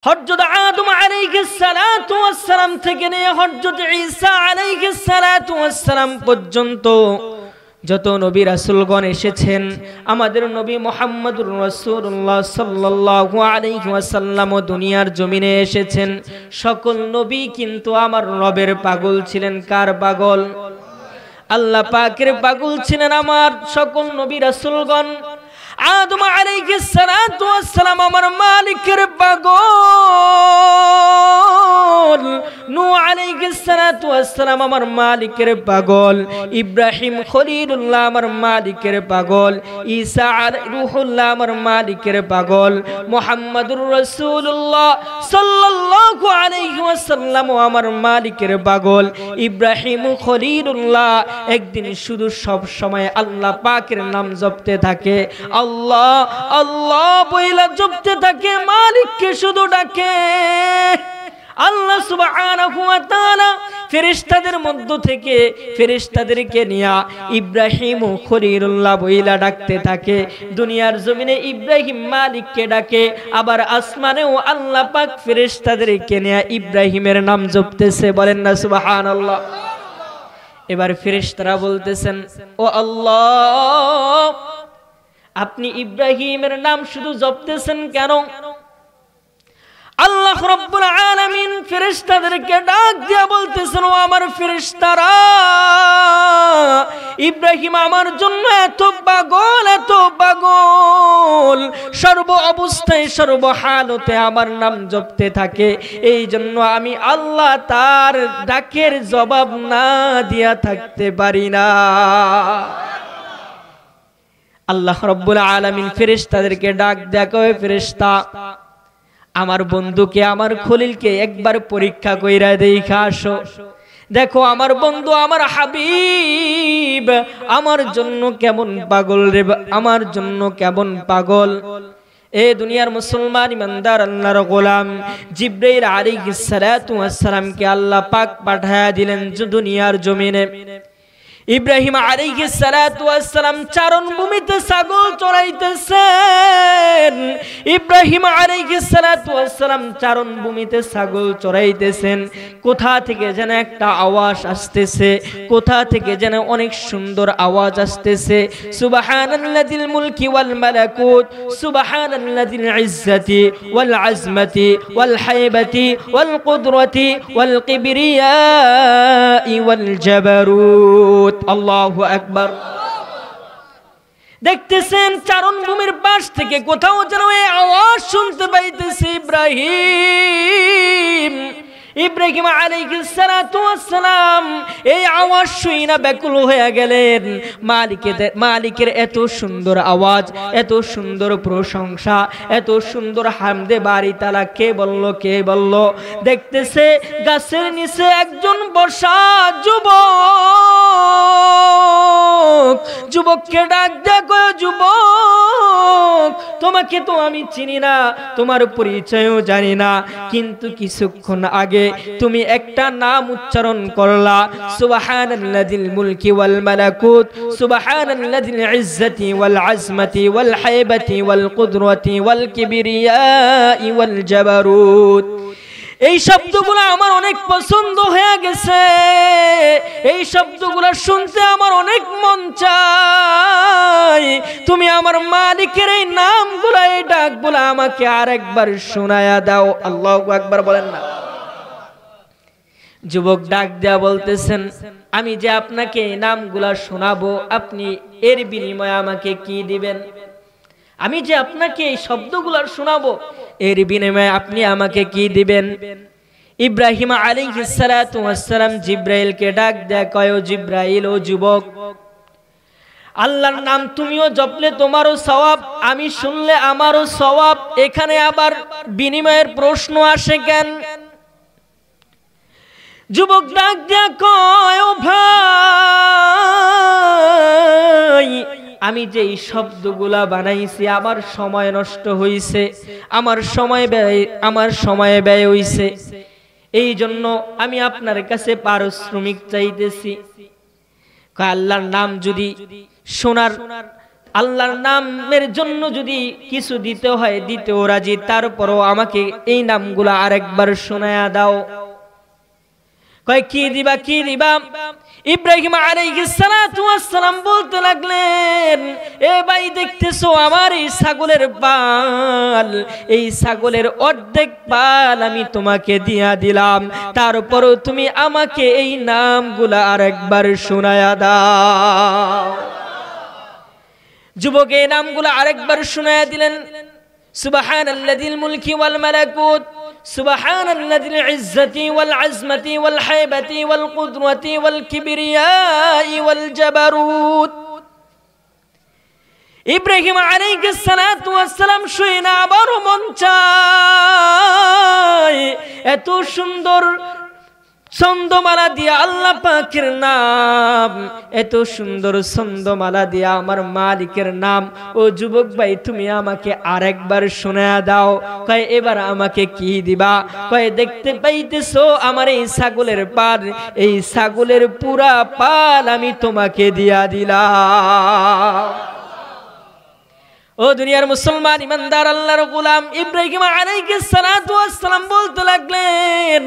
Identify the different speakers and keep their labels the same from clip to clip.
Speaker 1: হযরত আদম আলাইহিস সালাতু ওয়াস সালাম থেকে নিয়ে হযরত ঈসা আলাইহিস সালাতু ওয়াস সালাম পর্যন্ত যত নবী রাসূলগণ এসেছেন, আমাদের নবী মুহাম্মদুর রাসূলুল্লাহ সাল্লাল্লাহু আলাইহি ওয়াসাল্লাম দুনিয়ার জমিনে এসেছেন। সকল নবী কিন্তু আমার রবের পাগল ছিলেন। কার পাগল? আল্লাহ পাকের পাগল ছিলেন আমার সকল নবী রাসূলগণ। আদম আলাইহিস সালাতু ওয়াস সালাম আমার মালিকের পাগল, নূহ আলাইহিস সালাতু ওয়াস সালাম আমার মালিকের পাগল, ইব্রাহিম খলিলুল্লাহ আমার মালিকের পাগল, ঈসা রূহুল্লাহ আমার মালিকের পাগল, মুহাম্মাদুর রাসূলুল্লাহ সাল্লাল্লাহু আলাইহি ওয়াসাল্লাম আমার মালিকের পাগল। ইব্রাহিম খলিলুল্লাহ একদিন শুধু সব সময় আল্লাহ পাকের নাম জপতে থাকে, আল্লাহ আল্লাহ বইলা জপতে থাকে, মালিককে শুধু ডাকে। আল্লাহ সুবহানাহু ওয়া তাআলা ফেরেশতাদের মধ্য থেকে ফেরেশতাদেরকে নিয়ে ইব্রাহিম খলিলুল্লাহ বইলা ডাকতে থাকে। দুনিয়ার জমিনে ইব্রাহিম মালিককে ডাকে, আবার আসমানেও আল্লাহ পাক ফেরেশতাদেরকে নিয়ে ইব্রাহিমের নাম জপতেছে। বলেন না সুবহানাল্লাহ। এবার ফেরেশতারা বলতেছেন, ও আল্লাহ, আপনি ইব্রাহিমের নাম শুধু জপতেছেন কেন? আল্লাহ রাব্বুল আলামিন ফেরেশতাদেরকে ডাক দিয়া বলতেছেন, ও আমার ফেরেশতারা, ইব্রাহিম আমার জন্য এত পাগল, এত পাগল, সর্ব অবস্থায় সর্ব হালতে আমার নাম জপতে থাকে। এই জন্য আমি আল্লাহ তার ডাকের জবাব না দিয়া থাকতে পারি না। আল্লাহ রাব্বুল আলামিন ফেরেশতাদেরকে ডাক দেয়া কয়, ফেরেশতা, আমার বন্ধুকে আমার খলিলকে একবার পরীক্ষা কইরা দেখা আসো। দেখো আমার বন্ধু আমার হাবিব আমার জন্য কেমন পাগল রে, আমার জন্য কেমন পাগল। এ দুনিয়ার মুসলমান ইমানদার আল্লাহর গোলাম জিবরাইল আলাইহিস সালাতু ওয়াস সালামকে আল্লাহ পাক পাঠায়া দিলেন দুনিয়ার জমিনে। ইব্রাহিম আলাইহিস সালাতু ওয়াস সালাম চারণ ভূমিতে ছাগল চড়াইতেছেন। ইব্রাহিম আলাইহিস সালাতু ওয়াস সালাম চারণ ভূমিতে ছাগল চড়াইতেছেন। কোথা থেকে যেন একটা আওয়াজ আসতেছে, কোথা থেকে যেন অনেক সুন্দর আওয়াজ আসতেছে। সুবহানাল্লাযিল মুলকি ওয়াল মালাকুত, সুবহানাল্লাযিল ইজ্জাতি ওয়াল আজমাতি ওয়াল হাইবাতি ওয়াল কুদরতি ওয়াল কিবরিয়াই ওয়াল জাবারুত। আল্লাহু আকবার। দেখতেছেন চারণ ভূমির পাশ থেকে কোথাও যেন এই আওয়াজ শুনতে পাইতেছে। ইব্রাহিম আলাইহিস সালাতু ওয়াস সালাম এই আওয়াজ শুনে ব্যাকুল হয়ে গেলেন। মালিকের এত সুন্দর আওয়াজ, এত সুন্দর প্রশংসা, এত সুন্দর হামদে বাড়ি তালা কে বলল, কে বলল? দেখতেছে গাছের নিচে একজন বসা যুবককে ডাক দেয়া কয়, যুবক, তোমাকে তো আমি চিনি না, তোমার পরিচয়ও জানি না, কিন্তু কিছুক্ষণ আগে তুমি একটা নাম উচ্চারণ করলা, সুবহানাল্লাযিল মুলকি ওয়াল মালাকুত, সুবহানাল্লাযিল ইজ্জাতি ওয়াল আজমাতি ওয়াল হাইবাতি ওয়াল কুদরতি ওয়াল কিবরিয়াই ওয়াল জাবারুত। এই শব্দগুলো আমার অনেক পছন্দ হয়ে গেছে, এই শব্দগুলো শুনতে আমার অনেক মন চায়। তুমি আমার মালিকের এই নামগুলো, এই ডাকগুলো আমাকে আরেকবার শোনায়া দাও। আল্লাহু আকবার বলেন না। যুবক ডাক দেয়া বলতেছেন, আমি যে আপনাকে এই নামগুলা শোনাবো, আপনি এর বিনিময়ে আমাকে কি দিবেন? আমি যে আপনাকে এই শব্দগুলা শোনাবো, এর বিনিময়ে আপনি আমাকে কি দিবেন? ইব্রাহিম আলাইহিস সালাতু ওয়াস সালাম জিবরাইলকে ডাক দেয়া কয়, ও জিবরাইল, ও যুবক, আল্লাহর নাম তুমিও জপলে তোমারও সওয়াব, আমি শুনলে আমারও সওয়াব, এখানে আবার বিনিময়ের প্রশ্ন আসে কেন? যুবক ডাক দেয়া কয়, ও ভাই, আমি যে এই শব্দগুলা বানাইছি আমার সময় নষ্ট হইছে, আমার সময় ব্যয় হইছে, এই জন্য আমি আপনার কাছে পারিশ্রমিক চাইতেছি। আল্লাহর নাম যদি শোনার আল্লাহর নামের জন্য যদি কিছু দিতে হয় দিতেও রাজি, তারপরও আমাকে এই নামগুলো আরেকবার শোনায়া দাও। কয় কি দিবা কি দিবা? ইব্রাহিম আলাইহিস সালাতু ওয়াস সালাম বলতে লাগলেন, এ ভাই দেখতেছো আমার এই ছাগলের পাল, এই ছাগলের অর্ধেক পাল আমি তোমাকে দিয়া দিলাম, তারপরও তুমি আমাকে এই নামগুলো আরেকবার শোনায়া দাও। যুবক এই নামগুলো আরেকবার শোনায়া দিলেন। সুবহানাল্লাযিল মুলকি ওয়াল মালাকুত, সুবহানাল্লাযিল ইজ্জতি ওয়াল আজমতি ওয়াল হাইবাতি ওয়াল কুদরতি ওয়াল কিবরিয়াই ওয়াল জাবারুত। ইব্রাহিম আলাইহিস সালাতু ওয়াস সালাম শুনে আবারও মন চায় এত সুন্দর ছন্দমালা দিয়া আল্লাহ পাকের নাম, এত সুন্দর ছন্দমালা দিয়া আমার মালিকের নাম। ও যুবক ভাই তুমি আমাকে আরেকবার শোনায়া দাও। কয় এবার আমাকে কি দিবা? কয় দেখতে পাইতেছো আমার এই ছাগলের পাল, এই ছাগলের পুরা পাল আমি তোমাকে দিয়া দিলাম। ও দুনিয়ার মুসলমান ইমানদার আল্লাহর গোলাম, ইব্রাহিম আলাইহিস সালাতু ওয়াস সালাম বলতে লাগলেন,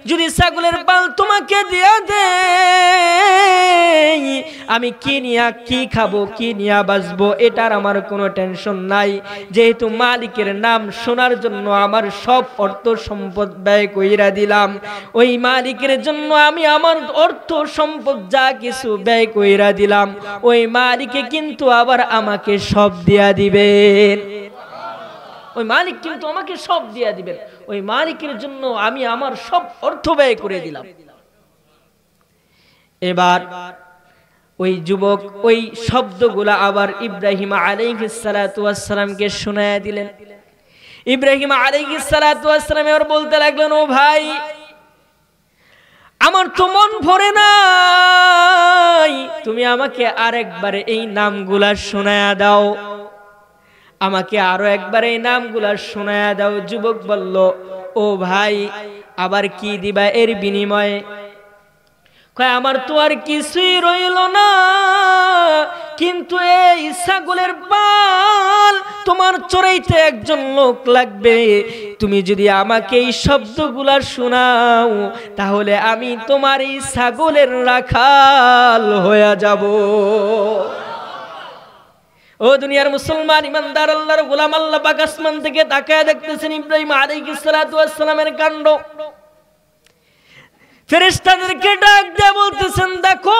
Speaker 1: যদি ছাগলের পাল তোমাকে দিয়া দেই আমি কি নিয়া কি খাবো, কি নিয়া বাঁচবো, এটার আমার কোনো টেনশন নাই। যেহেতু মালিকের নাম শোনার জন্য আমার সব অর্থ সম্পদ ব্যয় কইরা দিলাম, ওই মালিকের জন্য আমি আমার অর্থ সম্পদ যা কিছু ব্যয় কইরা দিলাম, ওই মালিকে কিন্তু আবার আমাকে সব দিয়া দিবে। ওই মালিক কিন্তু আমাকে সব দিয়া দিবেন। ওই মালিকের জন্য আমি আমার সব অর্থ ব্যয় করে দিলাম। এবার ওই যুবক ওই শব্দগুলা আবার ইব্রাহিম আলাইহিস সালাতু ওয়াস সালামকে শোনায়া দিলেন। ইব্রাহিম আলাইহিস সালাতু ওয়াস সালাম এবার বলতে লাগলেন, ও ভাই আমার তো মন ভরে নাই, তুমি আমাকে আরেকবার এই নামগুলা শোনায়া দাও, আমাকে আরো একবার এই নামগুলা শোনায়া দাও। যুবক বলল, ও ভাই আবার কি দিবা এর বিনিময়ে? কয় আমার তো আর কিছুই রইল না, কিন্তু এই ছাগলের পাল তোমার চড়াইতে একজন লোক লাগবে। তুমি যদি আমাকে এই শব্দগুলা শোনাও তাহলে আমি তোমার এই ছাগলের রাখাল হয়ে যাব। ও দুনিয়ার মুসলমান ইমানদার আল্লাহর গোলাম, আল্লাহ পাক আসমান থেকে তাকায় দেখতেছেন ইব্রাহিম আলাইহিস সালাতু ওয়াস সালামের কাণ্ড। ফেরেশতাদেরকে ডাক দিয়ে বলতেছেন, দেখো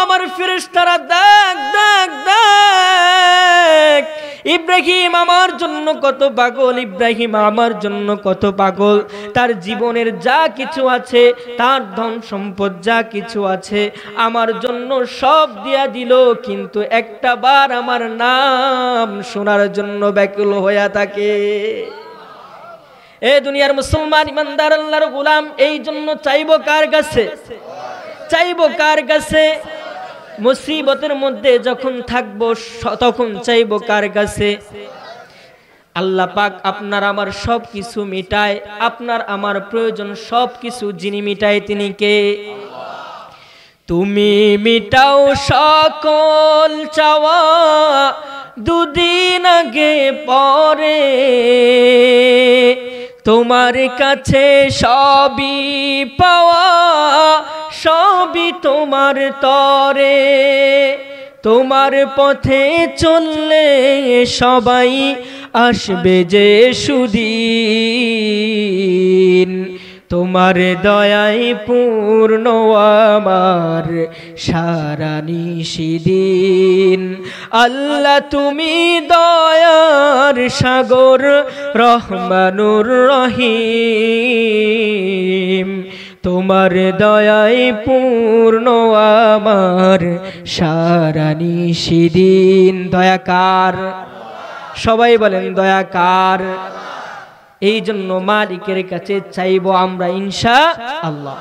Speaker 1: আমার ফেরেশতারা, দেখ দেখ দেখ ইব্রাহিম আমার জন্য কত পাগল, ইব্রাহিম আমার জন্য কত পাগল। তার জীবনের যা কিছু আছে, তার ধন সম্পদ যা কিছু আছে আমার জন্য সব দিয়া দিল, কিন্তু একটা বার আমার নাম শোনার জন্য ব্যাকুল হয়ে থাকে। এ দুনিয়ার মুসলমান ইমানদার আল্লাহর গোলাম, এই জন্য চাইবো কার কাছে? চাইবো কার কাছে? মুসিবতের মধ্যে যখন থাকবো তখন চাইবো কার কাছে? আল্লাহ পাক আপনার আমার সব কিছু মিটায়, আপনার আমার প্রয়োজন সব কিছু যিনি মিটায় তিনি কে? তুমি মিটাও সকল চাওয়া দুদিন আগে পরে, তোমার কাছে সবই পাওয়া, সবই তোমার তরে। তোমার পথে চললে সবাই আসবে যে সুদিন, তোমার দয়ায় পূর্ণ আমার সারা নিশিদিন। আল্লাহ তুমি দয়ার সাগর, রহমানুর রহিম, তোমার দয়ায় পূর্ণ আমার সারা নিশিদিন। দয়াকার, সবাই বলেন দয়াকার। এই জন্য মালিকের কাছে চাইবো আমরা ইনশাআল্লাহ।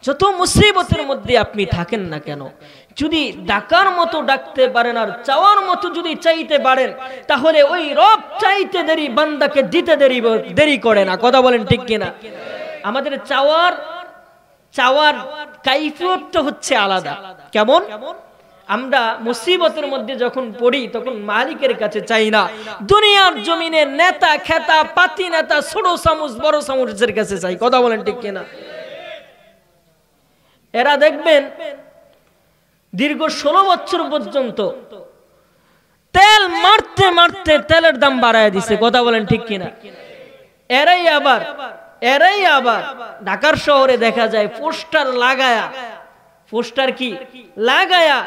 Speaker 1: যত মুসিবতের মধ্যে আপনি থাকেন না কেন, যদি ডাকার মতো ডাকতে পারেন আর চাওয়ার মতো যদি চাইতে পারেন, তাহলে ওই রব চাইতে দেরি, বান্দাকে দিতে দেরি করে না। কথা বলেন ঠিক কিনা? আমাদের চাওয়ার কাইফিয়তটা হচ্ছে আলাদা। কেমন? আমরা মুসিবতের মধ্যে যখন পড়ি তখন মালিকের কাছে চাই না, দুনিয়ার জমিনে নেতা খেতা পাতি নেতা ছোট চামচ বড় চামচের কাছে চাই। কথা বলেন ঠিক কিনা? এরা দেখবেন দীর্ঘ 16 বছর পর্যন্ত তেল মারতে মারতে তেলের দাম বাড়ায় দিছে। কথা বলেন ঠিক কিনা? এরাই আবার ঢাকার শহরে দেখা যায় পোস্টার লাগায়া, পোস্টার কি লাগায়া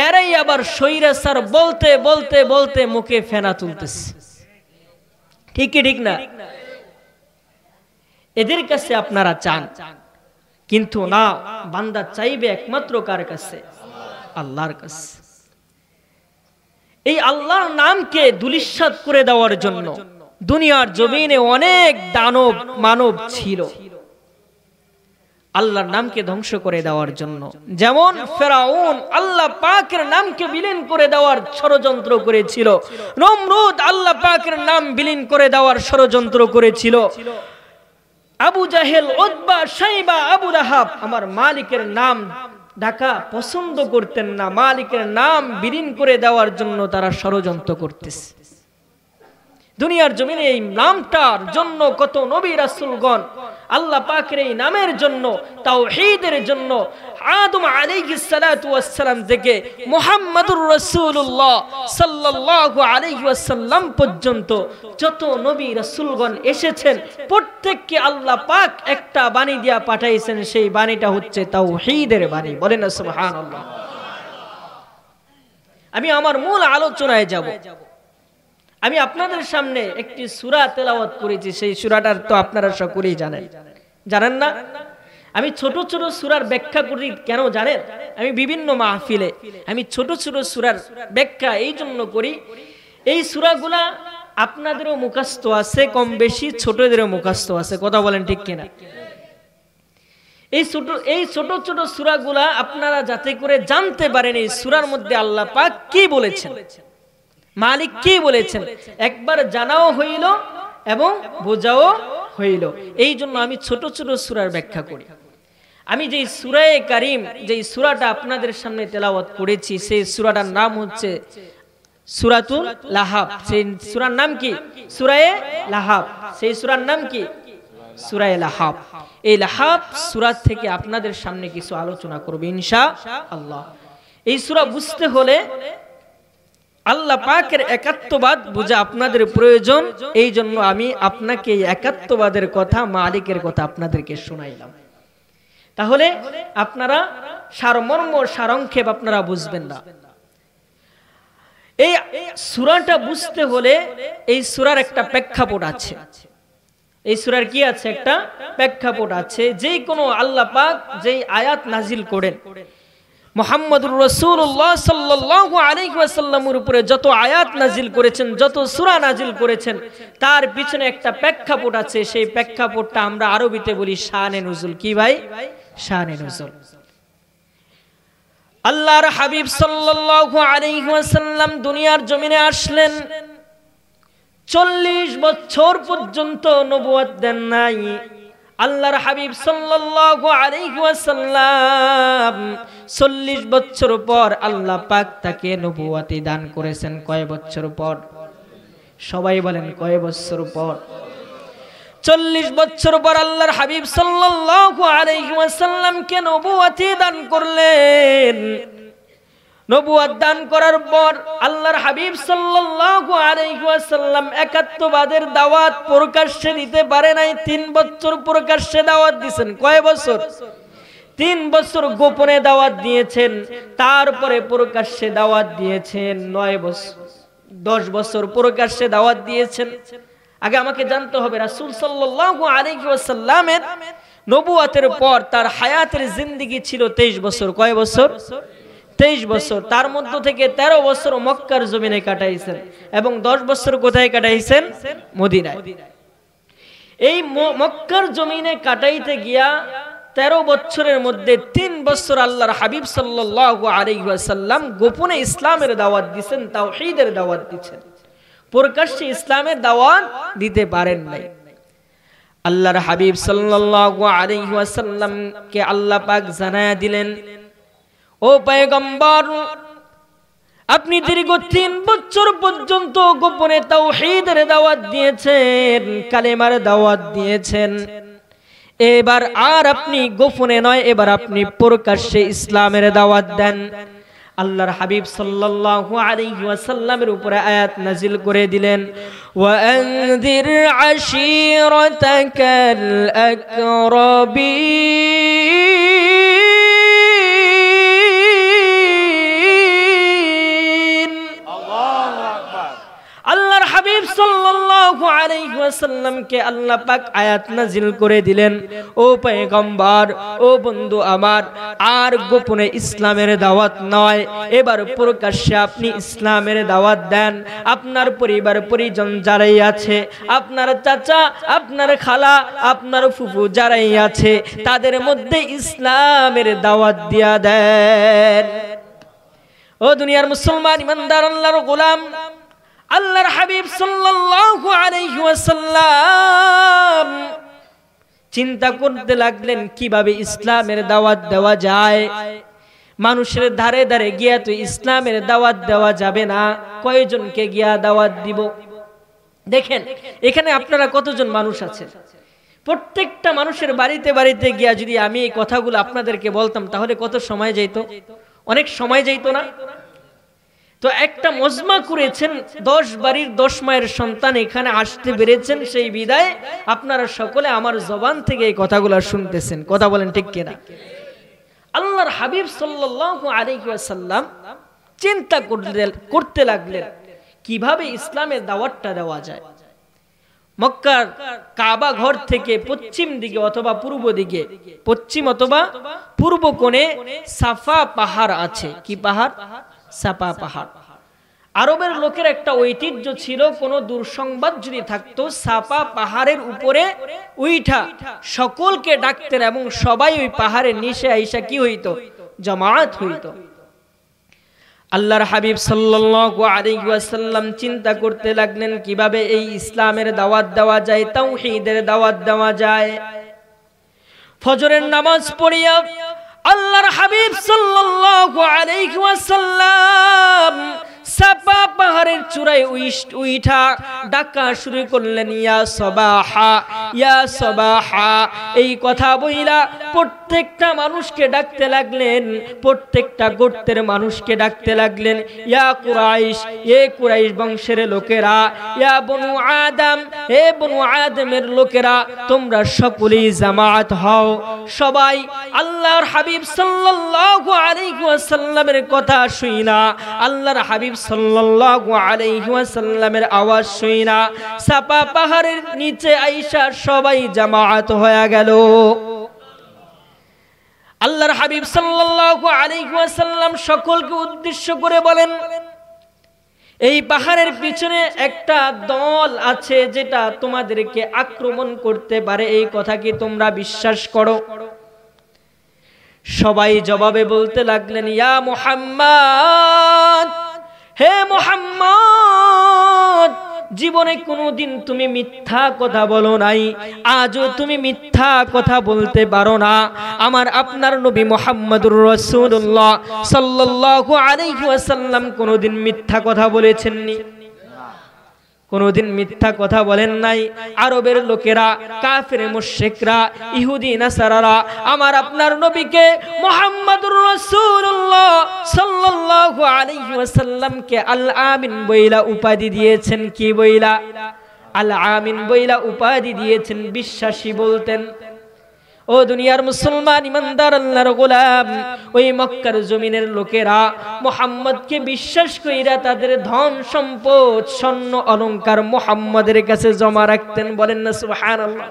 Speaker 1: এরাই আবার স্বৈরাচার বলতে বলতে বলতে মুখে ফেনা তুলতেছে। ঠিক কি ঠিক না? এদের কাছে আপনারা চান, কিন্তু না, বান্দা চাইবে একমাত্র কার কাছে? আল্লাহর কাছে। এই আল্লাহর নামকে ধূলিসাৎ করে দেওয়ার জন্য দুনিয়ার জমিনে অনেক দানব মানব ছিল আল্লাহর নামকে ধ্বংস করে দেওয়ার জন্য। যেমন ফেরাউন আল্লাহ পাকের নামকে বিলীন করে দেওয়ার ষড়যন্ত্র করেছিল, নমরুদ আল্লাহ পাকের নাম বিলীন করে দেওয়ার ষড়যন্ত্র করেছিল, আবু জাহেল উতবা শাইবা আবু লাহাব আমার মালিকের নাম ডাকা পছন্দ করতেন না, মালিকের নাম বিলীন করে দেওয়ার জন্য তারা ষড়যন্ত্র করতেছে। দুনিয়ার জমিনে এই নামটার জন্য কত নবী রাসূলগণ আল্লাহ পাকের এই নামের জন্য, তাওহীদের জন্য আদম আলাইহিস সালাতু ওয়াস সালাম থেকে মুহাম্মাদুর রাসূলুল্লাহ সাল্লাল্লাহু আলাইহি ওয়াসাল্লাম পর্যন্ত যত নবী রাসূলগণ এসেছেন প্রত্যেককে আল্লাহ পাক একটা বাণী দিয়া পাঠাইছেন, সেই বাণীটা হচ্ছে তাওহীদের বাণী। বলেন না সুবহানাল্লাহ। আমি আমার মূল আলোচনায় যাব। আমি আপনাদের সামনে একটি সূরা তেলাওয়াত করেছি, সেই সূরাটার তো আপনারা সকলেই জানেন না? আমি ছোট ছোট সূরার ব্যাখ্যা করি কেন জানেন? আমি বিভিন্ন মাহফিলে আমি ছোট ছোট সূরার ব্যাখ্যা এই জন্য করি, এই সূরাগুলা আপনাদেরও মুখস্থ আছে কম বেশি, ছোটদেরও মুখস্থ আছে। কথা বলেন ঠিক কিনা? এই ছোট ছোট সূরাগুলা আপনারা যাতে করে জানতে পারেন এই সূরার মধ্যে আল্লাহ পাক কি বলেছেন, মালিক কি বলেছেন, একবার জানাও হইল এবং বোঝাও হইল। এই জন্য আমি ছোট ছোট সূরার ব্যাখ্যা করি। আমি যেই সূরায়ে কারীম, যেই সূরাটা আপনাদের সামনে তেলাওয়াত করেছি, সেই সূরাটার নাম হচ্ছে সূরাতুল লাহাব। সেই সূরার নাম কি? সূরায়ে লাহাব। সেই সূরার নাম কি? সূরায়ে লাহাব। এই লাহাব সূরা থেকে আপনাদের সামনে কিছু আলোচনা করব ইনশাআল্লাহ। এই সূরা বুঝতে হলে আল্লাহ পাকের একাত্মবাদ বোঝা আপনাদের প্রয়োজন, এই জন্য আমি আপনাকে একাত্মবাদের কথা, মালিকের কথা আপনাদেরকে শোনাইলাম। তাহলে আপনারা সারমর্ম সারংক্ষেপ আপনারা বুঝবেন না। এই সূরাটা বুঝতে হলে এই সূরার একটা প্রেক্ষাপট আছে। এই সূরার কি আছে? একটা প্রেক্ষাপট আছে। যেই কোনো আল্লাহ পাক যেই আয়াত নাজিল করেন, মুহাম্মদুর রাসূলুল্লাহ সাল্লাল্লাহু আলাইহি ওয়াসাল্লামের উপরে যত আয়াত নাজিল করেছেন, যত সূরা নাজিল করেছেন, তার পিছনে একটা প্রেক্ষাপট আছে। সেই প্রেক্ষাপটটা আমরা আরবিতে বলি শানে নুজুল। কি ভাই? শানে নুজুল। আল্লাহর হাবিব সাল্লাল্লাহু আলাইহি ওয়াসাল্লাম দুনিয়ার জমিনে আসলেন, 40 বছর পর্যন্ত নবুয়ত দেন নাই। আল্লাহর হাবিব সাল্লাল্লাহু আলাইহি ওয়াসাল্লাম 40 বছর পর আল্লাহ পাক তাকে নবুয়তি দান করেছেন। কয় বছর পর? সবাই বলেন কয় বছর পর? 40 বছর পর আল্লাহর হাবিব সাল্লাল্লাহু আলাইহি ওয়াসাল্লামকে নবুয়তি দান করলেন। নবুয়ত দান করার পর আল্লাহর হাবিব সাল্লাল্লাহু আলাইহি ওয়াসাল্লাম একাত্মবাদের দাওয়াত প্রকাশ্যে দিতে পারে নাই। 3 বছর প্রকাশ্যে দাওয়াত দিয়েছেন। কয় বছর? 3 বছর গোপনে দাওয়াত দিয়েছেন, তারপরে প্রকাশ্যে দাওয়াত দিয়েছেন 9 বছর। 10 বছর প্রকাশ্যে দাওয়াত দিয়েছেন। আগে আমাকে জানতে হবে রাসূল সাল্লাল্লাহু আলাইহি ওয়াসাল্লামের নবুয়তের পর তার হায়াতের জিন্দেগি ছিল 23 বছর। কয় বছর? 23 বছর। তার মধ্য থেকে 13 বছর মক্কার জমিনে কাটাইছেন এবং 10 বছর কোথায় কাটাইছেন? মদিনায়। এই মক্কার জমিনে কাটাইতে গিয়া 13 বছরের মধ্যে 3 বছর আল্লাহর হাবিব সাল্লাল্লাহু আলাইহি ওয়াসাল্লাম গোপনে ইসলামের দাওয়াত দিয়েছেন, তাওহীদের দাওয়াত দিয়েছেন। প্রকাশ্যে ইসলামের দাওয়াত দিতে পারেন নাই। আল্লাহর হাবিব সাল্লাল্লাহু আলাইহি ওয়াসাল্লামকে আল্লাহ পাক জানায়া দিলেন, ও পয়গম্বর আপনি দীর্ঘ 3 বছর পর্যন্ত গোপনে তাওহীদের দাওয়াত দিয়েছেন, কালেমার দাওয়াত দিয়েছেন। এবার আর আপনি গোপনে নয়, এবার আপনি প্রকাশ্যে ইসলামের দাওয়াত দেন। আল্লাহর হাবিব সাল্লাল্লাহু আলাইহি ওয়াসাল্লামের উপরে আয়াত নাজিল করে দিলেন, ওয়া আনযির আশীরাতাকাল আকরাবিন। আল্লাহু আকবার। আল্লাহর হাবিব সাল্লাল্লাহু আলাইহি ওয়াসাল্লামকে আল্লাহ পাক আয়াত নাজিল করে দিলেন, ও পয়গম্বর, ও বন্ধু আমার, আর গোপনে ইসলামের দাওয়াত নয়, এবার প্রকাশ্যে আপনি ইসলামের দাওয়াত দেন। আপনার পরিবার পরিজন যারাই আছে, আপনার চাচা, আপনার খালা, আপনার ফুফু যারাই আছে, তাদের মধ্যে ইসলামের দাওয়াত দিয়া দেন। ও দুনিয়ার মুসলমান ইমানদার আল্লাহর গোলাম, আল্লাহর হাবিব সাল্লাল্লাহু আলাইহি ওয়াসাল্লাম চিন্তা করতে লাগলেন কিভাবে ইসলামের দাওয়াত দেওয়া যায়। মানুষের ধারে ধারে গিয়া তো ইসলামের দাওয়াত দেওয়া যাবে না, কয়জনকে গিয়া দাওয়াত দিব? দেখেন এখানে আপনারা কতজন মানুষ আছেন, প্রত্যেকটা মানুষের বাড়িতে বাড়িতে গিয়া যদি আমি এই কথাগুলো আপনাদেরকে বলতাম তাহলে কত সময় যেত? অনেক সময় যেত না? তো একটা মজমা করেছেন, 10 বাড়ির 10 মায়ের সন্তান এখানে আসতে পেরেছেন, সেই বিদায় আপনারা সকলে আমার জবান থেকে এই কথাগুলো শুনতেছেন। কথা বলেন ঠিক কিনা? আল্লাহর হাবিব সাল্লাল্লাহু আলাইহি ওয়াসাল্লাম চিন্তা করতে লাগলেন কিভাবে ইসলামের দাওয়াতটা দেওয়া যায়। মক্কার কাবা ঘর থেকে পশ্চিম দিকে অথবা পূর্ব দিকে, পশ্চিম অথবা পূর্ব কোণে সাফা পাহাড় আছে। কি পাহাড়? সাফা পাহাড়। আরবের লোকের একটা ঐতিহ্য ছিল, কোন দুঃসংবাদ যদি থাকতো সাফা পাহাড়ের উপরে উইঠা সকলকে ডাকতেন এবং সবাই ওই পাহাড়ের নিচে আইসা কি হইতো? জামাত হইতো। আল্লাহর হাবিব সাল্লাল্লাহু আলাইহি ওয়াসাল্লাম চিন্তা করতে লাগলেন কিভাবে এই ইসলামের দাওয়াত দেওয়া যায়, তাওহীদের দাওয়াত দেওয়া যায়। ফজরের নামাজ পড়িয়া আল্লাহর হাবিব সাল্লাল্লাহু আলাইহি ওয়াসাল্লাম সাফা পাহাড়ের চূড়ায় উইঠা ডাকা শুরু করলেন, ইয়া সাবাহা, ইয়া সাবাহা। এই কথা বইলা প্রত্যেকটা মানুষকে ডাকতে লাগলেন, প্রত্যেকটা গোত্রের মানুষকে ডাকতে লাগলেন, ইয়া কুরাইশ, এ কুরাইশ বংশের লোকেরা, ইয়া বনু আদম, হে বনু আদমের লোকেরা, তোমরা সকলেই জামাত হও। সবাই আল্লাহর হাবিব সাল্লাল্লাহু আলাইহি ওয়াসাল্লামের কথা শুইনা, আল্লাহর হাবিব সাল্লাল্লাহু আলাইহি ওয়াসাল্লামের আওয়াজ শুইনা সাফা পাহাড়ের নিচে আইসা সবাই জামাত হয়ে গেল। আল্লাহর হাবিব সাল্লাল্লাহু আলাইহি ওয়াসাল্লাম সকলকে উদ্দেশ্য করে বলেন, এই পাহাড়ের পিছনে একটা দল আছে যেটা তোমাদেরকে আক্রমণ করতে পারে, এই কথা কি তোমরা বিশ্বাস করো? সবাই জবাবে বলতে লাগলেন, ইয়া মুহাম্মদ, হে মুহাম্মদ, জীবনে কোনোদিন তুমি মিথ্যা কথা বলো নাই, আজও তুমি মিথ্যা কথা বলতে পারো না। আমার আপনার নবী মুহাম্মদুর রাসূলুল্লাহ সাল্লাল্লাহু আলাইহি ওয়াসাল্লাম কোনোদিন মিথ্যা কথা বলেছেননি? কোনোদিন মিথ্যা কথা বলেন নাই। আরবের লোকেরা, কাফের মুশরিকরা, ইহুদি নাসারারা আমার আপনার নবীকে মুহাম্মদুর রাসূলুল্লাহ সাল্লাল্লাহু আলাইহি ওয়াসাল্লামকে আল আমিন বইলা উপাধি দিয়েছেন। কি বইলা? আল আমিন বইলা উপাধি দিয়েছেন, বিশ্বাসী বলতেন। ও দুনিয়ার মুসলমান ইমানদার আল্লাহর গোলাম, ওই মক্কার জমিনের লোকেরা মুহাম্মদকে বিশ্বাস কইরা তাদের ধন সম্পদ স্বর্ণ অলংকার মুহাম্মদের কাছে জমা রাখতেন। বলেন না সুবহানাল্লাহ।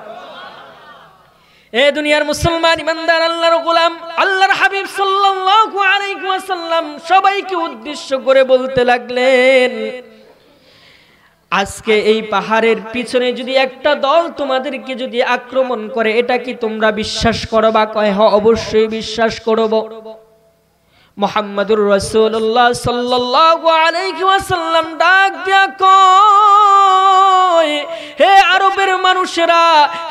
Speaker 1: এ দুনিয়ার মুসলমান ইমানদার আল্লাহর গোলাম, আল্লাহর হাবিব সাল্লাল্লাহু আলাইহি ওয়াসাল্লাম সবাইকে উদ্দেশ্য করে বলতে লাগলেন, আজকে এই পাহাড়ের পিছনে যদি একটা দল তোমাদেরকে যদি আক্রমণ করে, এটা কি তোমরা বিশ্বাস করবা? কয় হ্যাঁ, অবশ্যই বিশ্বাস করব। মুহাম্মদুর রাসূলুল্লাহ সাল্লাল্লাহু আলাইহি ওয়াসাল্লাম ডাক দিয়া কয়, নয়। হে আরবের মানুষেরা,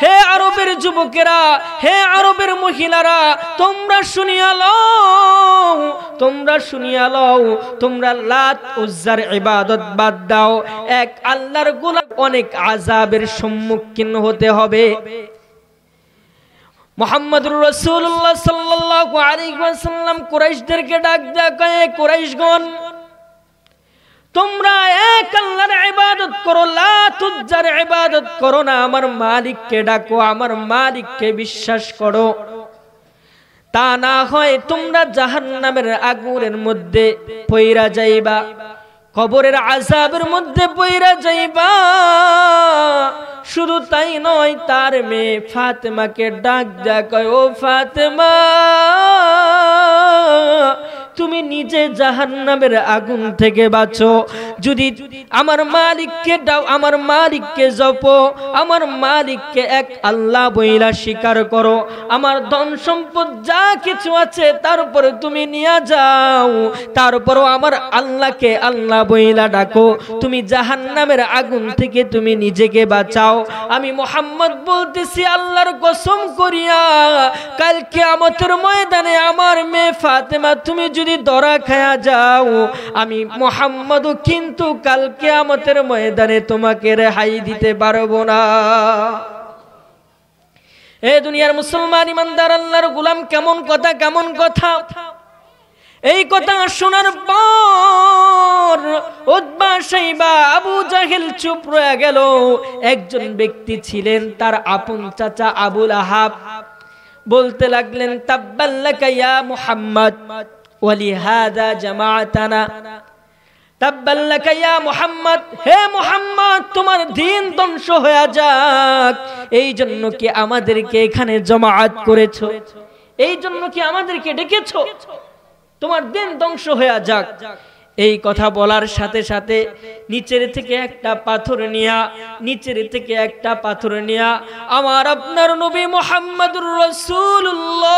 Speaker 1: হে আরবের যুবকেরা, হে আরবের মহিলারা, তোমরা শুনিয়া লও, তোমরা শুনিয়া লও, তোমরা লাত উজ্জার ইবাদত বাদ দাও, এক আল্লাহর গোলাম অনেক আযাবের সম্মুখীন হতে হবে। মুহাম্মদুর রাসূলুল্লাহ সাল্লাল্লাহু আলাইহি ওয়াসাল্লাম কুরাইশদেরকে ডাক দেয়, কুরাইশগণ, তোমরা এক আল্লাহর ইবাদত করো, লাত উজ্জার ইবাদত করো না, আমার মালিককে ডাকো, আমার মালিককে বিশ্বাস করো, তা না হয় তোমরা জাহান্নামের আগুনের মধ্যে পইরা যাইবা, কবরের আযাবের মধ্যে পইরা যাইবা। শুধু তাই নয়, তার মেয়ে ফাতেমাকে ডাক দেয়া কয়, ও ফাতেমা, তুমি নিজে জাহান্নামের আগুন থেকে বাঁচো, যদি আমার মালিককে দাও, আমার মালিককে জপো, আমার মালিককে এক আল্লাহ বইলা স্বীকার করো, আমার ধন সম্পদ যা কিছু আছে তারপরে তুমি নিয়ে যাও, তারপরও আমার আল্লাহকে আল্লাহ বইলা ডাকো, তুমি জাহান্নামের আগুন থেকে তুমি নিজেকে বাঁচাও। আমি মুহাম্মদ বলতেছি, আল্লাহর কসম করিয়া, কাল কিয়ামতের ময়দানে আমার মেয়ে ফাতেমা তুমি যদি ধরা খায়া যাও, আমি মুহাম্মদও কিন্তু কাল কিয়ামতের ময়দানে তোমাকে রেহাই দিতে পারবো না। এ দুনিয়ার মুসলমান ইমানদার আল্লাহর গোলাম, কেমন কথা, কেমন কথা! এই কথা শোনার পর উতবা, শাইবা, আবু জাহেল চুপ রয়ে গেল। একজন ব্যক্তি ছিলেন তার আপন চাচা আবু লাহাব, বলতে লাগলেন, তাব্বাল্লাকা ইয়া মুহাম্মদ ওয়ালিহাদা জামাআতানা, তাব্বাল্লাকা ইয়া মুহাম্মদ, হে মুহাম্মদ, তোমার দ্বীন ধ্বংস হয়ে যাক, এই জন্য কি আমাদেরকে এখানে জামাআত করেছো? এই জন্য কি আমাদেরকে ডেকেছো? তোমার দ্বীন ধ্বংস হয়ে যাক। এই কথা বলার সাথে সাথে নিচের থেকে একটা পাথর নিয়া আমার আপনার নবী মুহাম্মদুর রাসূলুল্লাহ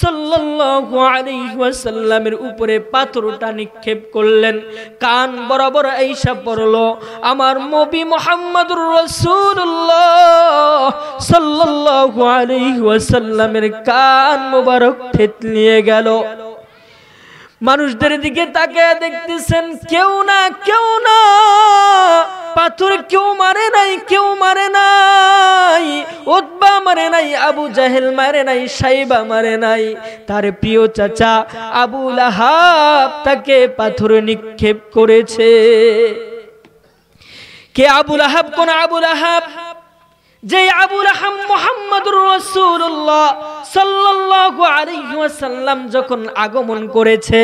Speaker 1: সাল্লাল্লাহু আলাইহি ওয়াসাল্লামের উপরে পাথরটা নিক্ষেপ করলেন। কান বরাবর আইসা পড়লো আমার নবী মুহাম্মদুর রাসূলুল্লাহ সাল্লাল্লাহু আলাইহি ওয়াসাল্লামের কান মোবারক থেতলিয়ে গেল। মানুষদের দিকে তাকিয়ে দেখতেছেন, কেউ না পাথর কেউ মারে নাই, উতবা মারে নাই, আবু জাহেল মারে নাই, শাইবা মারে নাই, তার প্রিয় চাচা আবু লাহাব তাকে পাথর নিক্ষেপ করেছে। কে আবু লাহাব? কোন আবু লাহাব? যে আবু লাহাব মুহাম্মদুর রাসূলুল্লাহ সাল্লাল্লাহু আলাইহি ওয়াসাল্লাম যখন আগমন করেছে,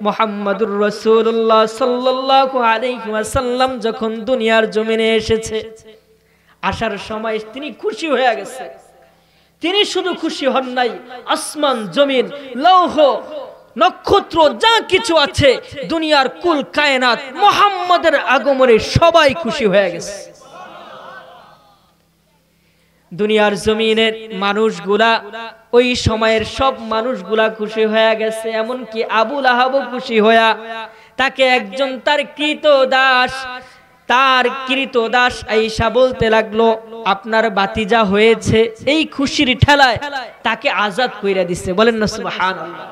Speaker 1: মুহাম্মদুর রাসূলুল্লাহ সাল্লাল্লাহু আলাইহি ওয়াসাল্লাম যখন দুনিয়ার জমিনে এসেছে, আসার সময় তিনি খুশি হয়ে গেছে। তিনি শুধু খুশি হন নাই, আসমান জমিন লৌহ নক্ষত্র যা কিছু আছে দুনিয়ার কুল কায়নাত মুহাম্মদের আগমনে সবাই খুশি হয়ে গেছে। দুনিয়ার জমিনের মানুষগুলা, ওই সময়ের সব মানুষগুলা খুশি হয়ে গেছে, এমনকি আবু লাহাবও খুশি হয়ে তাকে একজন তার কৃত দাস আয়েশা বলতে লাগলো, আপনার বাতিজা হয়েছে, এই খুশির ঠেলায় তাকে আজাদ কইরা দিচ্ছে। বলেন না সুবহানাল্লাহ।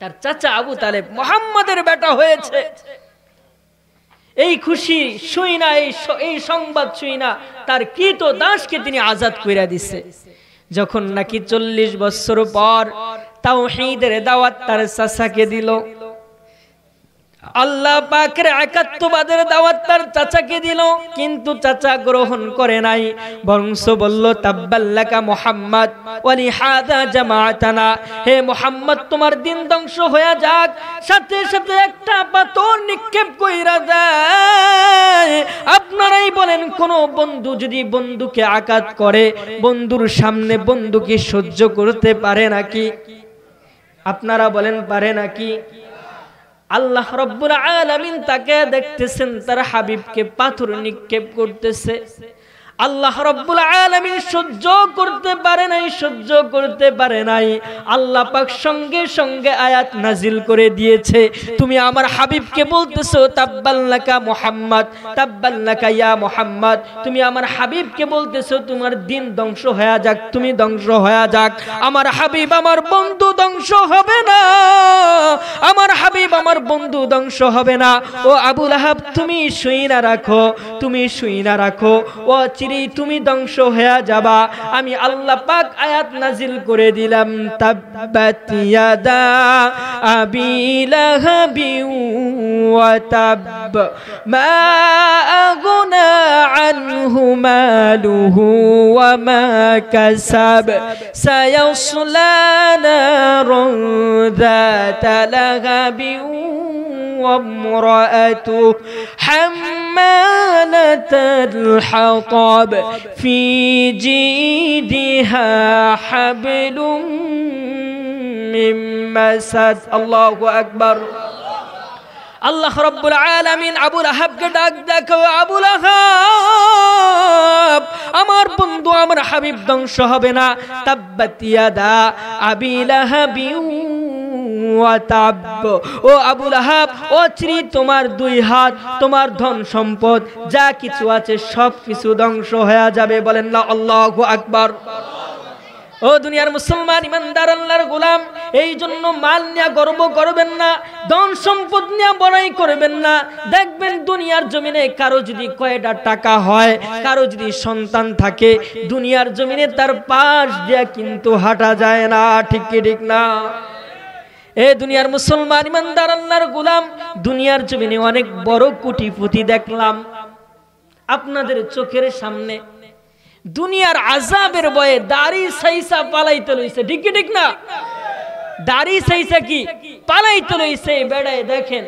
Speaker 1: তার চাচা আবু তালেব মুহাম্মাদের বেটা হয়েছে, এই খুশি শুই না, এই সংবাদ শুই না তার কৃত দাসকে তিনি আজাদ কইরা দিচ্ছে। যখন নাকি 40 বছর পর তাওহীদের দাওয়াত তার চাচাকে দিল, আল্লাহ পাকের একাত্মবাদের দাওয়াত তার চাচাকে দিল, কিন্তু চাচা গ্রহণ করে নাই, বরং বলল, তাব্বাল্লাকা মুহাম্মদ ওয়ালিহাদা জামাআতানা, হে মুহাম্মদ তোমার দ্বীন ধ্বংস হয়ে যাক। সাথে সাথে একটা পাথর নিক্ষেপ কইরা দেয়। আপনারাই বলেন, কোন বন্ধু যদি বন্ধুকে আঘাত করে, বন্ধুর সামনে বন্ধু কি সহ্য করতে পারে নাকি? আপনারা বলেন, পারে নাকি? আল্লাহ রাব্বুল আলামিন তাকে দেখতেছেন, তার হাবিবকে পাথর নিক্ষেপ করতেছে। আল্লাহ রাব্বুল আলামিন সহ্য করতে পারে নাই আল্লাহ পাক সঙ্গে সঙ্গে আয়াত নাজিল করে দিয়েছে। তুমি আমার হাবিবকে বলতেছো তাব্বাল্লাকা মুহাম্মদ, তাব্বাল্লাকা ইয়া মুহাম্মদ, তুমি আমার হাবিবকে বলতেছো তোমার দিন ধ্বংস হয়ে যাক, তুমি ধ্বংস হয়ে যাক। আমার হাবিব আমার বন্ধু ধ্বংস হবে না, আমার হাবিব আমার বন্ধু ধ্বংস হবে না। ও আবু লাহাব তুমি শুইনা রাখো, তুমি শুইনা রাখো, ও তুমি ধ্বংস হয়ে যাবা। আমি আল্লাহ পাক আয়াত নাজিল করে দিলাম তাব্বাত ইয়াদা আবি লাহাবি ওয়া তাব মা আগনা আনহু মালুহু ওয়া মা কাসাব সায়াসলা নারান যাতা লাহাবি وامرأته حمالة الحطب في جيدها حبل من مسد الله أكبر আল্লাহ রাব্বুল আলামিন আবু লাহাবকে ডাক দেখো, আবু লাহাব আমার বন্ধু আমার হাবিব ধ্বংস হবে না। তাব্বাত ইয়াদা আবি লাহাবি ওয়া তাব, ও আবু লাহাব ও তোমার দুই হাত, তোমার ধন সম্পদ যা কিছু আছে সব কিছু ধ্বংস হয়ে যাবে। বলেন না আল্লাহু আকবার। ও দুনিয়ার মুসলমান ইমানদার আল্লাহর গোলাম, এই জন্য মাল নিয়ে গর্ব করবেন না, ধন সম্পদ নিয়ে বড়াই করবেন না। দেখবেন দুনিয়ার জমিনে কারো যদি কয়টা টাকা হয়, কারো যদি সন্তান থাকে, দুনিয়ার জমিনে তার পাশ দিয়ে কিন্তু হাঁটা যায় না। ঠিক কি ঠিক না? এ দুনিয়ার মুসলমান ইমানদার আল্লাহর গোলাম, দুনিয়ার জমিনে অনেক বড় কোটিপতি দেখলাম আপনাদের চোখের সামনে, দুনিয়ার আযাবের ভয়ে দাড়ি সাইসা পালাইতে লইছে। ঠিক কি ঠিক না? দাড়ি সাইসা কি পালাইতে লইছে। বেড়ায় দেখেন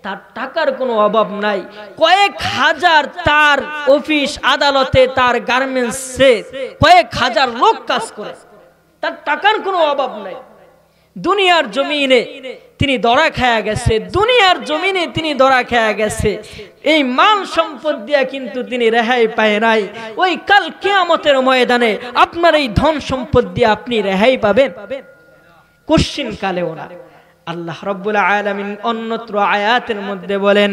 Speaker 1: তার টাকার কোনো অভাব নাই, কয়েক হাজার তার অফিস আদালতে তার গার্মেন্টসে কয়েক হাজার লোক কাজ করে, তার টাকার কোনো অভাব নাই। দুনিয়ার জমিনে তিনি ধরা খায়া গেছে, দুনিয়ার জমিনে তিনি ধরা খায়া গেছে। এই মাল সম্পদ দিয়া কিন্তু তিনি রেহাই পায় নাই। ওই কাল কিয়ামতের ময়দানে আপনার এই ধন সম্পদ দিয়ে আপনি রেহাই পাবেন কোশ্চিন কালেও না। আল্লাহ রাব্বুল আলামিন অন্যত্র আয়াতের মধ্যে বলেন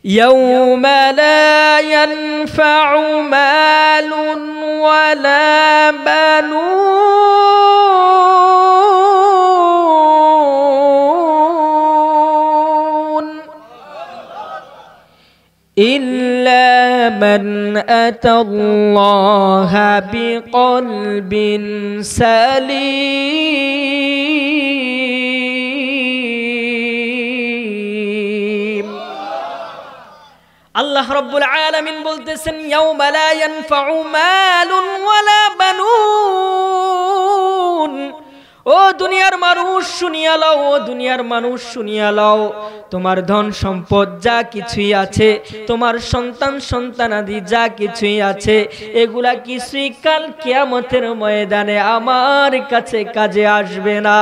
Speaker 1: ইয়াউমা লা ইয়ানফাউ মালুন ওয়ালা বানুন ইল্লা মান আতাল্লাহা বিকলবিন সালিম। আল্লাহ রাব্বুল আলামিন বলতেছেন ইয়াউমা লা ইয়ানফাউ মালুন ওয়ালা বানুন। ও দুনিয়ার মানুষ শুনিয়া লও, ও দুনিয়ার মানুষ শুনিয়া লও, তোমার ধন সম্পদ যা কিছুই আছে, তোমার সন্তান সন্তানাদি যা কিছুই আছে, এগুলা কিছুই কাল কিয়ামতের ময়দানে আমার কাছে কাজে আসবে না।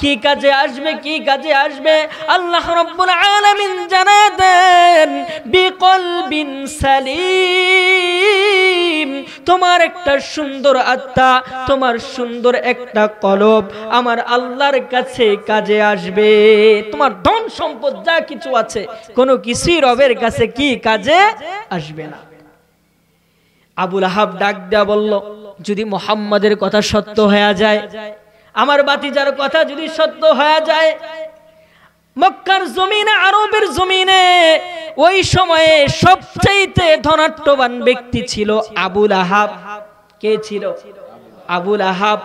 Speaker 1: কি কাজে আসবে? কি কাজে আসবে? আল্লাহ রাব্বুল আলামিন জানায় দেন বিকলবিন সালিম। তোমার একটা সুন্দর আত্মা, তোমার সুন্দর একটা কলব আমার আল্লাহর কাছে কাজে আসবে। তোমার ধন সম্পদ যা কিছু আছে কোনো কিছুই রবের কাছে কি কাজে আসবে না। আবু লাহাব ডাক দেয়া বলল, যদি মুহাম্মাদের কথা সত্য হয়ে যায়, আমার ভাতিজার কথা যদি সত্য হয়ে যায়, মক্কার জমিনে আরবের জমিনে ওই সময়ে সবচাইতে ধনাঢ্যবান ব্যক্তি ছিল আবু লাহাব। কে ছিল? আবু লাহাব।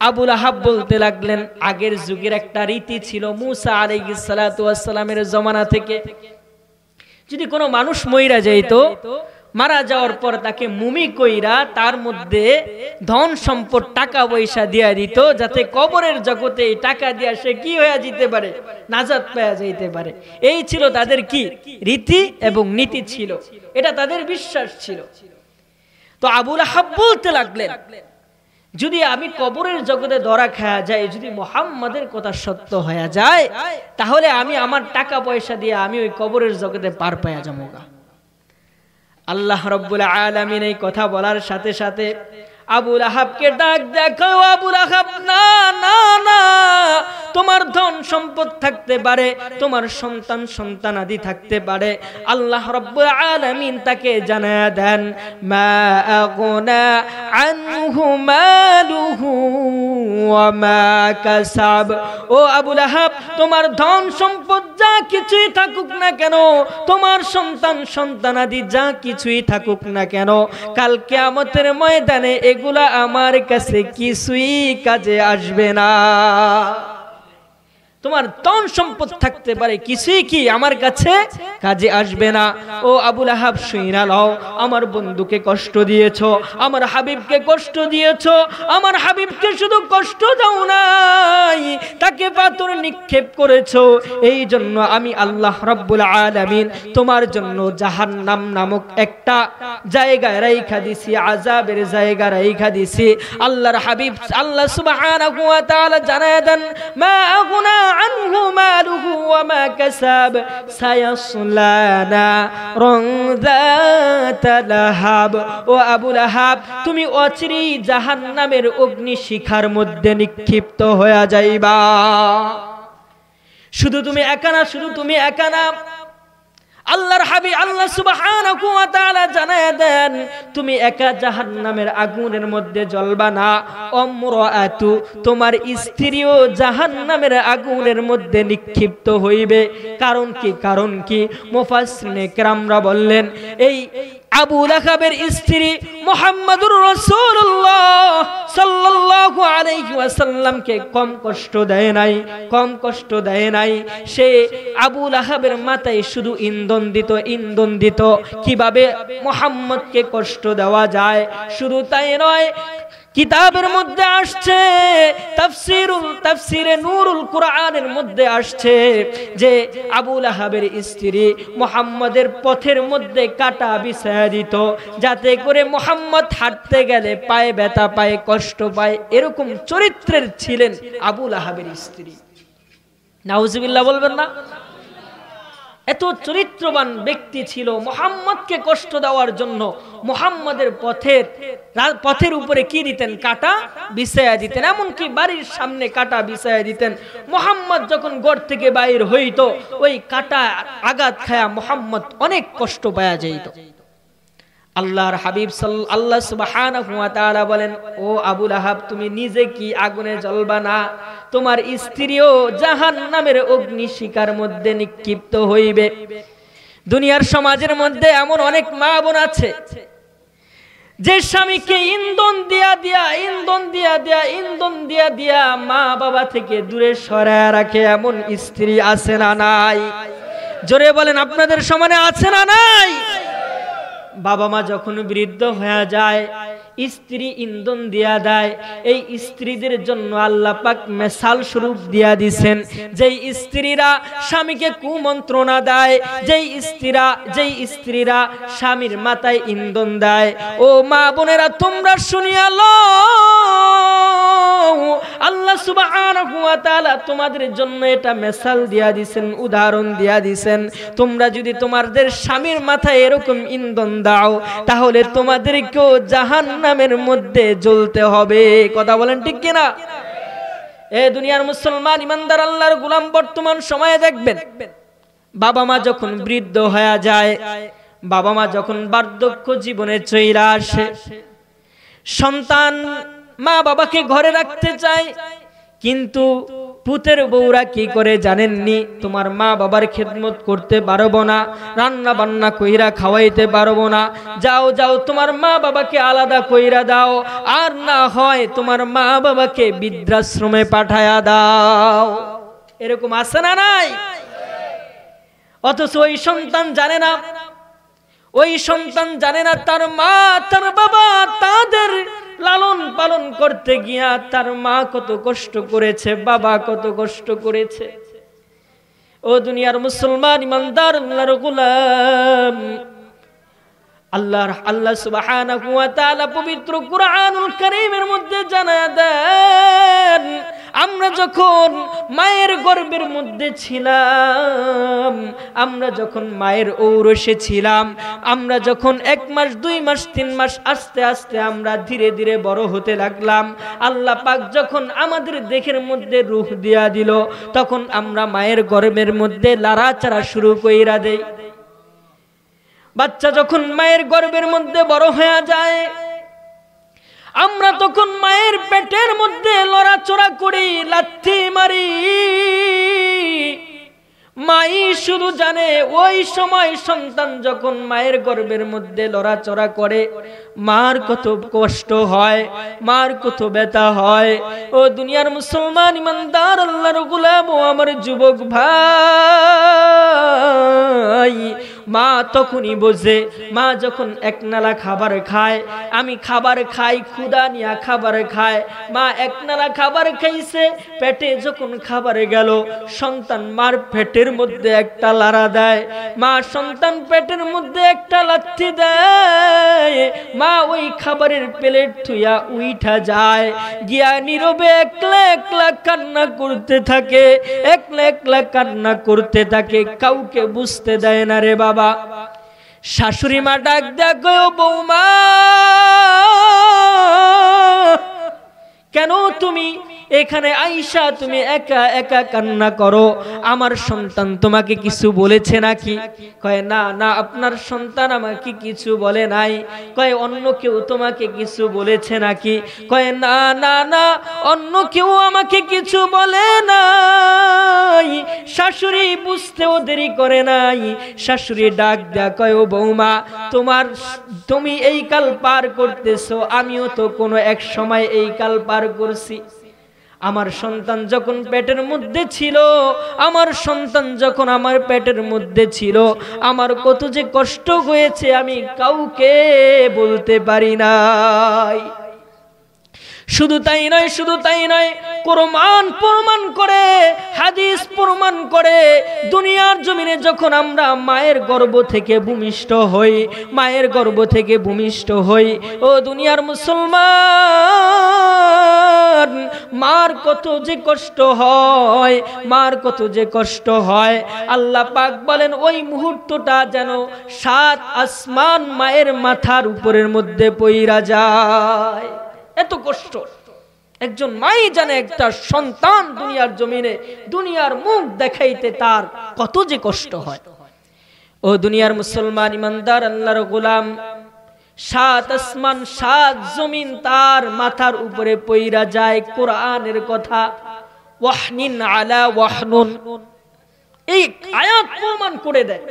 Speaker 1: আবু লাহাব বলতে লাগলেন আগের যুগের একটা রীতি ছিল মুসা আলাইহিস সালাতু ওয়াস সালামের জমানা থেকে, যদি কোনো মানুষ মইরা যাইতো, মারা যাওয়ার পর তাকে মুমি কইরা তার মধ্যে ধন সম্পদ টাকা পয়সা দিয়া দিত, যাতে কবরের জগতে এই টাকা দিয়া সে কি হয়ে যেতে পারে, নাজাত পাওয়া যাইতে পারে। এই ছিল তাদের কি রীতি এবং নীতি ছিল, এটা তাদের বিশ্বাস ছিল। তো আবু লাহাব বলতে লাগলেন, যদি আমি কবরের জগতে ধরা খাওয়া যায়, যদি মুহাম্মাদের কথা সত্য হয়ে যায়, তাহলে আমি আমার টাকা পয়সা দিয়ে আমি ওই কবরের জগতে পার পায়া যাবো। আল্লাহ রাব্বুল আলামিন এই কথা বলার সাথে সাথে আবু লাহাবকে ডাক দেখো, আবু লাহাব না না না, তোমার ধন সম্পদ থাকতে পারে, তোমার সন্তান সন্তানাদি থাকতে পারে, আল্লাহ রাব্বুল আলামিন তাকে জানায়া দেন মা আগনা আনহু মালুহু ওয়া মা কাসাব। ও আবু লাহাব, তোমার ধন সম্পদ যা কিছুই থাকুক না কেন, তোমার সন্তান সন্তানাদি যা কিছুই থাকুক না কেন, কাল কিয়ামতের ময়দানে এগুলা আমার কাছে কিছুই কাজে আসবে না। তোমার ধন সম্পদ থাকতে পারে, কিছুই কি আমার কাছে কাজে আসবে না। ও আবু লাহাব, শুইনা লও, আমার বন্ধুকে কষ্ট দিয়েছো, আমার হাবিবকে কষ্ট দিয়েছো, আমার হাবিবকে শুধু কষ্ট দাও নাই, তাকে পাথর নিক্ষেপ করেছো। এই জন্য আমি আল্লাহ রাব্বুল আলামিন তোমার জন্য জাহান্নাম নামক একটা জায়গায় রাইখা দিছি, আযাবের জায়গা রাইখা দিছি। আল্লাহর হাবিব আল্লাহ সুবহানাহু ওয়া তাআলা জানায় দেন মা আগুনা আনহু মালুহু ওয়া মা কাসাব সায়াসলা নারান যাতা লাহাব। ও আবু লাহাব, তুমি অচিরেই জাহান্নামের অগ্নি শিখার মধ্যে নিক্ষিপ্ত হয়ে যাইবা। শুধু তুমি একা না, শুধু তুমি একা না, আল্লাহর হাবিব আল্লাহ সুবহানাহু ওয়া তাআলা জানায় দেন তুমি একা জাহান্নামের আগুনের মধ্যে জ্বলবা না, অমরাআতু, তোমার স্ত্রীও জাহান্নামের আগুনের মধ্যে নিক্ষিপ্ত হইবে। কারণ কি? কারণ কি? মুফাসসিরিনে কেরামরা বললেন এই আবু লাহাবের স্ত্রী মুহাম্মদুর রাসূলুল্লাহ সাল্লাল্লাহু আলাইহি ওয়াসাল্লামকে কম কষ্ট দেয় নাই, কম কষ্ট দেয় নাই। সে আবু লাহাবের মাথায় শুধু ইন্ধন দিত, ইন্ধন দিত কিভাবে মুহাম্মদকে কষ্ট দেওয়া যায়। শুধু তাই নয়, কিতাবের মধ্যে আসছে, তাফসিরে নূরুল কুরআনের মধ্যে আসছে যে আবু লাহাবের স্ত্রী মুহাম্মদের পথের মধ্যে কাটা বিছায়া দিত, যাতে করে মুহাম্মদ হাঁটতে গেলে পায়ে ব্যথা পায়, কষ্ট পায়। এরকম চরিত্রের ছিলেন আবু লাহাবের স্ত্রী। নাউজুবিল্লাহ বলবেন না? এত চরিত্রবান ব্যক্তি ছিল। মুহাম্মদকে কষ্ট দেওয়ার জন্য মুহাম্মদের পথের উপরে কি দিতেন? কাটা বিছায়া দিতেন। এমনকি বাড়ির সামনে কাটা বিছায়া দিতেন। মুহাম্মদ যখন ঘর থেকে বাইর হইত, ওই কাটা আঘাত খায়া মুহাম্মদ অনেক কষ্ট পায়া যাইত। আল্লাহর হাবিব আল্লাহ সুবহানাহু ওয়া তাআলা বলেন ও আবু লাহাব, তুমি নিজে কি আগুনে জ্বলবা না, তোমার স্ত্রীও জাহান্নামের অগ্নিশিখার মধ্যে নিক্ষিপ্ত হইবে। দুনিয়ার সমাজের মধ্যে এমন অনেক মা বোন আছে যে স্বামীকে ইন্ধন দিয়া মা বাবা থেকে দূরে সরায় রাখে। এমন স্ত্রী আছে না নাই? জোরে বলেন, আপনাদের সমানে আছে না নাই? বাবা মা যখন বৃদ্ধ হয়ে যায়, স্ত্রী ইন্ধন দিয়া দেয়। এই স্ত্রীদের জন্য আল্লাহ পাক মিসাল স্বরূপ দিয়া দিবেন, যেই স্ত্রীরা স্বামীকে কুমন্ত্রণা দেয়, যেই স্ত্রীরা স্বামীর মাথায় ইন্ধন দেয়। ও মা বোনেরা, তোমরা শুনিয়া লও, আল্লাহ সুবহানাহু ওয়া তাআলা তোমাদের জন্য এটা মিসাল দিয়া দিবেন, উদাহরণ দিয়া দিবেন। তোমরা যদি তোমাদের স্বামীর মাথায় এরকম ইন্ধন দাও, তাহলে তোমাদেরকেও জাহান্নামের মধ্যে জ্বলতে হবে। কথা বলেন ঠিক কিনা? এ দুনিয়ার মুসলমান ইমানদার আল্লাহর গোলাম, বর্তমান সময়ে দেখবেন বাবা মা যখন বৃদ্ধ হয়ে যায়, বাবা মা যখন বার্ধক্য জীবনে চইলা আসে, সন্তান মা বাবাকে ঘরে রাখতে চায়, কিন্তু পুতের বউরা কি করে জানেননি? তোমার মা বাবার খেদমত করতে পারবো না, রান্না বান্না কইরা খাওয়াইতে পারবো না, যাও যাও তোমার মা বাবাকে আলাদা কইরা দাও, আর না হয় তোমার মা বাবাকে বৃদ্ধাশ্রমে পাঠায়া দাও। এরকম আছে না নাই? অথচ ওই সন্তান জানে না, ওই সন্তান জানে না তার মা তার বাবা তাদের লালন পালন করতে গিয়া তার মা কত কষ্ট করেছে, বাবা কত কষ্ট করেছে। ও দুনিয়ার মুসলমান ইমানদার আল্লাহর গোলাম, আল্লাহ সুবহানাহু ওয়া তাআলা পবিত্র কুরআনুল কারীমের মধ্যে জানায় দেন আমরা যখন মায়ের গর্ভের মধ্যে ছিলাম, আমরা যখন মায়ের ঔরসে ছিলাম, আমরা যখন 1 মাস 2 মাস 3 মাস আস্তে আস্তে আমরা ধীরে ধীরে বড় হতে লাগলাম, আল্লাহ পাক যখন আমাদের দেহের মধ্যে রূহ দিয়া দিল, তখন আমরা মায়ের গর্ভের মধ্যে লাড়াচাড়া শুরু কইরা দেই। বাচ্চা যখন মায়ের গর্ভের মধ্যে বড় হয়ে যায়, আমরা তখন মায়ের পেটের মধ্যে লড়াচড়া করি, লাথি মারি। মাই শুধু জানে ওই সময় সন্তান যখন মায়ের গর্ভের মধ্যে লড়াচড়া করে মার কত কষ্ট হয়, মার কত ব্যথা হয়। ও দুনিয়ার মুসলমান ইমানদার আল্লাহর গোলাম ও আমার যুবক ভাই, মা তখনই বোঝে। মা যখন একনালা খাবার খায়, আমি খাবার খাই, ক্ষুধা নিয়ে খাবার খায়, মা একনালা খাবার খাইছে, পেটে যখন খাবার গেল, সন্তান মার পেটের মধ্যে একটা লাড়া দেয়, মা সন্তান পেটের মধ্যে একটা লাথি দেয়, মা ওই খাবারের প্লেট থুইয়া উইঠা যায়, গিয়া নীরবে একলা একলা কান্না করতে থাকে, একলা একলা কান্না করতে থাকে, কাউকে বুঝতে দেয় না রে বাবা। শাশুড়ি মা ডাক দেখো, বৌমা কেন তুমি এখানে আইসা তুমি একা একা কান্না করো? আমার সন্তান তোমাকে কিছু বলেছে নাকি? কয় না না, আপনার সন্তান আমাকে কিছু বলে নাই। কয় অন্য কেউ তোমাকে কিছু বলেছে নাকি? কয় না না না, অন্য কেউ আমাকে কিছু বলে নাই। শাশুড়ি বুঝতেও দেরি করে নাই, শাশুড়ি ডাক দেয়া কয়, ও বৌমা তুমি এই কাল পার করতেছো, আমিও তো কোনো এক সময় এই কাল পার করছি। আমার সন্তান যখন পেটের মধ্যে ছিল, আমার সন্তান যখন আমার পেটের মধ্যে ছিল, আমার কত যে কষ্ট হয়েছে আমি কাউকে বলতে পারি নাই। শুধু তাই নয়, শুধু তাই নয়, কোরআন প্রমাণ করে, হাদিস প্রমাণ করে, দুনিয়ার জমিনে যখন আমরা মায়ের গর্ভ থেকে ভূমিষ্ঠ হই, মায়ের গর্ভ থেকে ভূমিষ্ঠ হই, ও দুনিয়ার মুসলমান, মার কত যে কষ্ট হয়, মার কত যে কষ্ট হয়। আল্লাহ পাক বলেন ওই মুহূর্তটা যেন 7 আসমান মায়ের মাথার উপরের মধ্যে পইরা যায়। এত কষ্ট একজন মাই জানে, একটা সন্তান দুনিয়ার জমিনে দুনিয়ার মুখ দেখাইতে তার কত যে কষ্ট হয়। ও দুনিয়ার মুসলমান ইমানদার আল্লাহর গোলাম, 7 আসমান 7 জমিন তার মাথার উপরে পইরা যায়। কোরআনের কথা, ওয়াহনিন আলা ওয়াহনুন, এই আয়াত প্রমাণ করে দেয়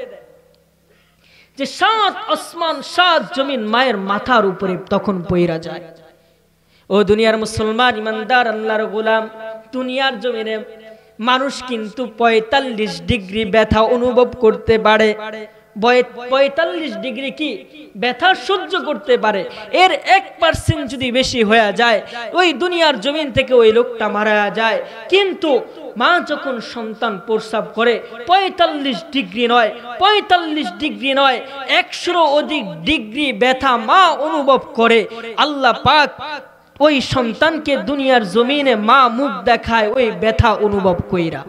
Speaker 1: যে 7 আসমান 7 জমিন মায়ের মাথার উপরে তখন পইরা যায়। ও দুনিয়ার মুসলমান ইমানদার আল্লাহর গোলাম, দুনিয়ার জমিনে মানুষ কিন্তু 45 ডিগ্রি ব্যথা অনুভব করতে পারে। 45 ডিগ্রি কি ব্যথা সহ্য করতে পারে। এর 1% যদি বেশি হয়ে যায়, ওই দুনিয়ার জমিন থেকে ওই লোকটা মারা যায়। কিন্তু মা যখন সন্তান প্রস্রাব করে 45 ডিগ্রি নয়, 45 ডিগ্রি নয়, 100 অধিক ডিগ্রি ব্যথা মা অনুভব করে। আল্লাহ পাক ওই সন্তানকে দুনিয়ার জমিনে মা মুখ দেখায় ওই ব্যথা অনুভব কইরা।